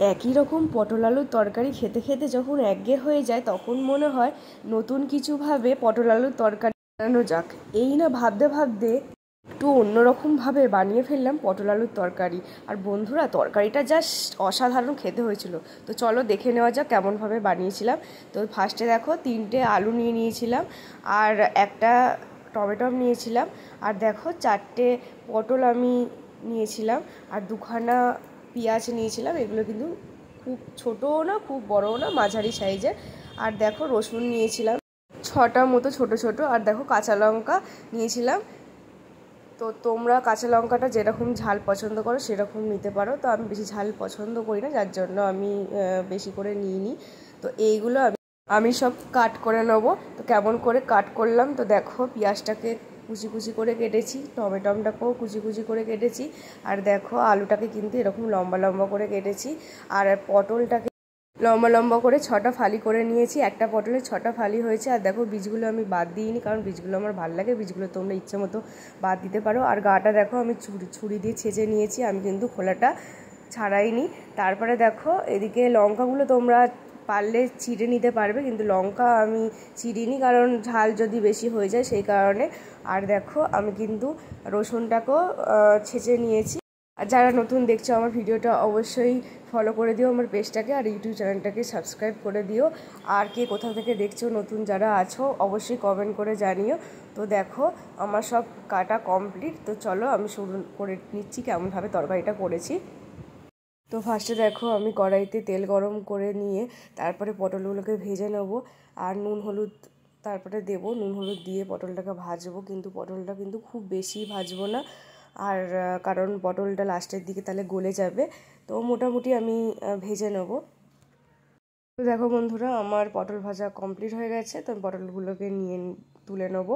একই রকম পটল আলুর তরকারি খেতে খেতে যখন একঘেয়ে হয়ে যায় তখন মনে হয় নতুন কিছুভাবে পটল আলুর তরকারি বানানো যাক। এই না ভাবতে ভাবতে একটু অন্যরকমভাবে বানিয়ে ফেললাম পটল আলুর তরকারি। আর বন্ধুরা, তরকারিটা জাস্ট অসাধারণ খেতে হয়েছিল। তো চলো দেখে নেওয়া যাক কেমনভাবে বানিয়েছিলাম। তো ফার্স্টে দেখো 3টে আলু নিয়ে নিয়েছিলাম, আর একটা টমেটো নিয়েছিলাম, আর দেখো 4টে পটল আমি নিয়েছিলাম, আর 2খানা পেঁয়াজ নিয়েছিলাম। এগুলো কিন্তু খুব ছোটও না খুব বড়ও না, মাঝারি সাইজের। আর দেখো রসুন নিয়েছিলাম 6টা মতো ছোট ছোট, আর দেখো কাঁচা লঙ্কা নিয়েছিলাম। তো তোমরা কাঁচা লঙ্কাটা যেরকম ঝাল পছন্দ করো সেরকম নিতে পারো। তো আমি বেশি ঝাল পছন্দ করি না, যার জন্য আমি বেশি করে নিইনি। তো এইগুলো আমি সব কাট করে নেবো। তো কেমন করে কাট করলাম, তো দেখো পেঁয়াজটাকে কুচি কুচি করে কেটেছি, টমেটোটাকেও কুচি কুচি করে কেটেছি, আর দেখো আলুটাকে কিন্তু এরকম লম্বা লম্বা করে কেটেছি, আর পটলটাকে লম্বা লম্বা করে 6টা ফালি করে নিয়েছি। একটা পটলে 6টা ফালি হয়েছে। আর দেখো বীজগুলো আমি বাদ দিইনি, কারণ বীজগুলো আমার ভালো লাগে, বীজগুলো তোমরা ইচ্ছে মতো বাদ দিতে পারো। আর গাটা দেখো আমি ছুরি দিয়ে ছেঁচে নিয়েছি, আমি কিন্তু খোলাটা ছাড়াইনি। তারপরে দেখো এদিকে লঙ্কাগুলো তোমরা পারলে চিড়ে নিতে পারবে, কিন্তু লঙ্কা আমি চিড়িনি, কারণ ঝাল যদি বেশি হয়ে যায় সেই কারণে। আর দেখো আমি কিন্তু রসুনটাকেও ছেঁচে নিয়েছি। আর যারা নতুন দেখছো আমার ভিডিওটা অবশ্যই ফলো করে দিও আমার পেজটাকে, আর ইউটিউব চ্যানেলটাকে সাবস্ক্রাইব করে দিও। আর কে কোথা থেকে দেখছো নতুন যারা আছো অবশ্যই কমেন্ট করে জানিও। তো দেখো আমার সব কাটা কমপ্লিট। তো চলো আমি শুরু করে নিচ্ছি কেমনভাবে তরকারিটা করেছি। তো ফার্স্টে দেখো আমি কড়াইতে তেল গরম করে নিয়ে তারপরে পটলগুলোকে ভেজে নেবো, আর নুন হলুদ তারপরে দেবো। নুন হলুদ দিয়ে পটলটাকে ভাজবো, কিন্তু পটলটা কিন্তু খুব বেশি ভাজবো না, আর কারণ পটলটা লাস্টের দিকে তাহলে গলে যাবে। তো মোটামুটি আমি ভেজে নেবো। তো দেখো বন্ধুরা, আমার পটল ভাজা কমপ্লিট হয়ে গেছে। তো আমি পটলগুলোকে নিয়ে তুলে নেবো।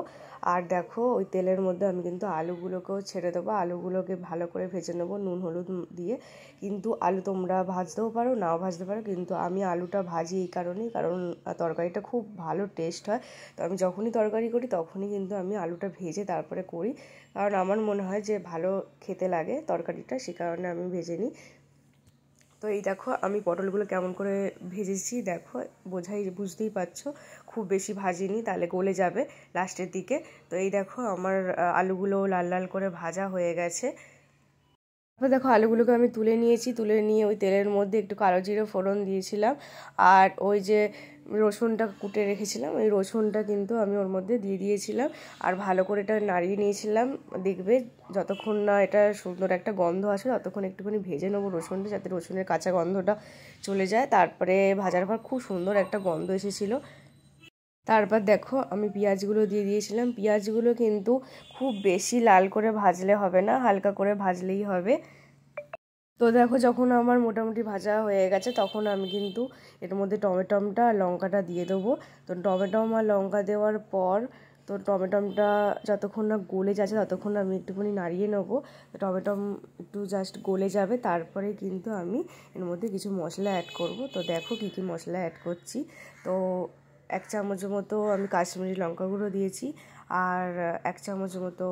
আর দেখো ওই তেলের মধ্যে আমি কিন্তু আলুগুলোকেও ছেড়ে দেবো, আলুগুলোকে ভালো করে ভেজে নেবো নুন হলুদ দিয়ে। কিন্তু আলু তোমরা ভাজতেও পারো নাও ভাজতে পারো, কিন্তু আমি আলুটা ভাজি এই কারণেই, কারণ তরকারিটা খুব ভালো টেস্ট হয়। তো আমি যখনই তরকারি করি তখনই কিন্তু আমি আলুটা ভেজে তারপরে করি, কারণ আমার মনে হয় যে ভালো খেতে লাগে তরকারিটা, সে কারণে আমি ভেজে নিই। তো এই দেখো আমি পটলগুলো কেমন করে ভেজেছি, দেখো বুঝতেই পারছো খুব বেশি ভাজিনি, তাহলে গলে যাবে লাস্টের দিকে। তো এই দেখো আমার আলুগুলো লাল লাল করে ভাজা হয়ে গেছে। তারপর দেখো আলুগুলোকে আমি তুলে নিয়েছি, তুলে নিয়ে ওই তেলের মধ্যে একটু কালো জিরে ফোড়ন দিয়েছিলাম, আর ওই যে রসুনটা কুটে রেখেছিলাম ওই রসুনটা কিন্তু আমি ওর মধ্যে দিয়ে দিয়েছিলাম, আর ভালো করে এটা নাড়িয়ে নিয়েছিলাম। দেখবে যতক্ষণ না এটা সুন্দর একটা গন্ধ আসে ততক্ষণ একটুখানি ভেজে নেবো রসুনটা, যাতে রসুনের কাঁচা গন্ধটা চলে যায়। তারপরে ভাজার পর খুব সুন্দর একটা গন্ধ এসেছিলো। তারপর দেখো আমি পেঁয়াজগুলো দিয়ে দিয়েছিলাম। পেঁয়াজগুলো কিন্তু খুব বেশি লাল করে ভাজলে হবে না, হালকা করে ভাজলেই হবে। তো দেখো যখন আমার মোটামুটি ভাজা হয়ে গেছে তখন আমি কিন্তু এর মধ্যে টমেটোটা আর লঙ্কাটা দিয়ে দেবো। তো টমেটো আর লঙ্কা দেওয়ার পর তো টমেটোটা যতক্ষণ না গলে যাচ্ছে ততক্ষণ আমি একটুখানি নাড়িয়ে নেবো। তো টমেটো একটু জাস্ট গলে যাবে, তারপরে কিন্তু আমি এর মধ্যে কিছু মশলা অ্যাড করব। তো দেখো কী কী মশলা অ্যাড করছি। তো 1 চামচ মতো আমি কাশ্মীরি লঙ্কা গুঁড়ো দিয়েছি, আর 1 চামচ মতো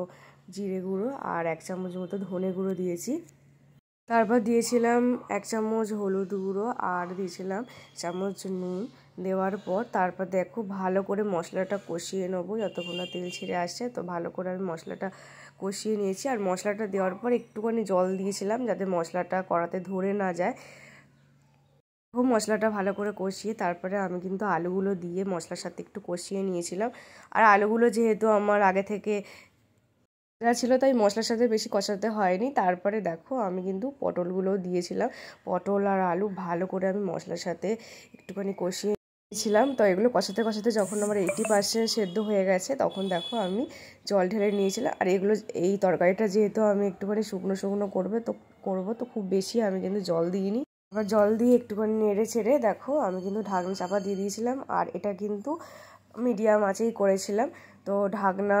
জিরে গুঁড়ো, আর 1 চামচ মতো ধনে গুঁড়ো দিয়েছি। তারপর দিয়েছিলাম 1 চামচ হলুদ গুঁড়ো, আর দিয়েছিলাম চামচ নুন। দেওয়ার পর তারপর দেখো ভালো করে মশলাটা কষিয়ে নেবো যতক্ষণ না তেল ছেড়ে আসছে। তো ভালো করে আমি মশলাটা কষিয়ে নিয়েছি, আর মশলাটা দেওয়ার পর একটুখানি জল দিয়েছিলাম যাতে মশলাটা কড়াতে ধরে না যায়। খুব মশলাটা ভালো করে কষিয়ে তারপরে আমি কিন্তু আলুগুলো দিয়ে মশলার সাথে একটু কষিয়ে নিয়েছিলাম। আর আলুগুলো যেহেতু আমার আগে থেকে ছিল তাই মশলার সাথে বেশি কষাতে হয়নি। তারপরে দেখো আমি কিন্তু পটলগুলো দিয়েছিলাম, পটল আর আলু ভালো করে আমি মশলার সাথে একটুখানি কষিয়ে নিয়েছিলাম। তো এগুলো কষাতে কষাতে যখন আমার 80% সেদ্ধ হয়ে গেছে তখন দেখো আমি জল ঢেলে নিয়েছিলাম। আর এই তরকারিটা যেহেতু আমি একটুখানি শুকনো শুকনো করবো তো খুব বেশি আমি কিন্তু জল দিইনি। আবার জল দিয়ে একটুখানি নেড়ে ছেড়ে দেখো আমি কিন্তু ঢাকনা চাপা দিয়ে দিয়েছিলাম, আর এটা কিন্তু মিডিয়াম আঁচেই করেছিলাম। তো ঢাকনা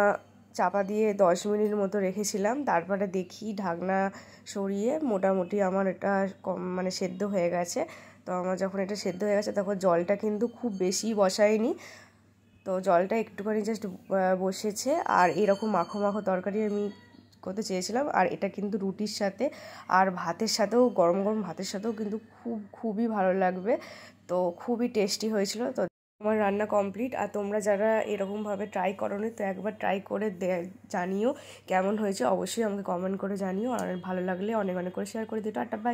চাপা দিয়ে 10 মিনিট মতো রেখেছিলাম। তারপরে দেখি ঢাকনা সরিয়ে মোটামুটি আমার এটা মানে সেদ্ধ হয়ে গেছে। তো আমার যখন এটা সেদ্ধ হয়ে গেছে তখন জলটা কিন্তু খুব বেশি বসাইনি, তো জলটা একটুখানি জাস্ট বসেছে। আর এরকম মাখো মাখো তরকারি আমি করতে চেয়েছিলাম। আর এটা কিন্তু রুটির সাথে আর ভাতের সাথেও, গরম গরম ভাতের সাথেও কিন্তু খুবই ভালো লাগবে। তো খুবই টেস্টি হয়েছিল। তো আমার রান্না কমপ্লিট। আর তোমরা যারা এরকমভাবে ট্রাই করোনি, তো একবার ট্রাই করে জানিও কেমন হয়েছে। অবশ্যই আমাকে কমেন্ট করে জানিও। আর ভালো লাগলে অনেক অনেক করে শেয়ার করে দিও। Tata, by.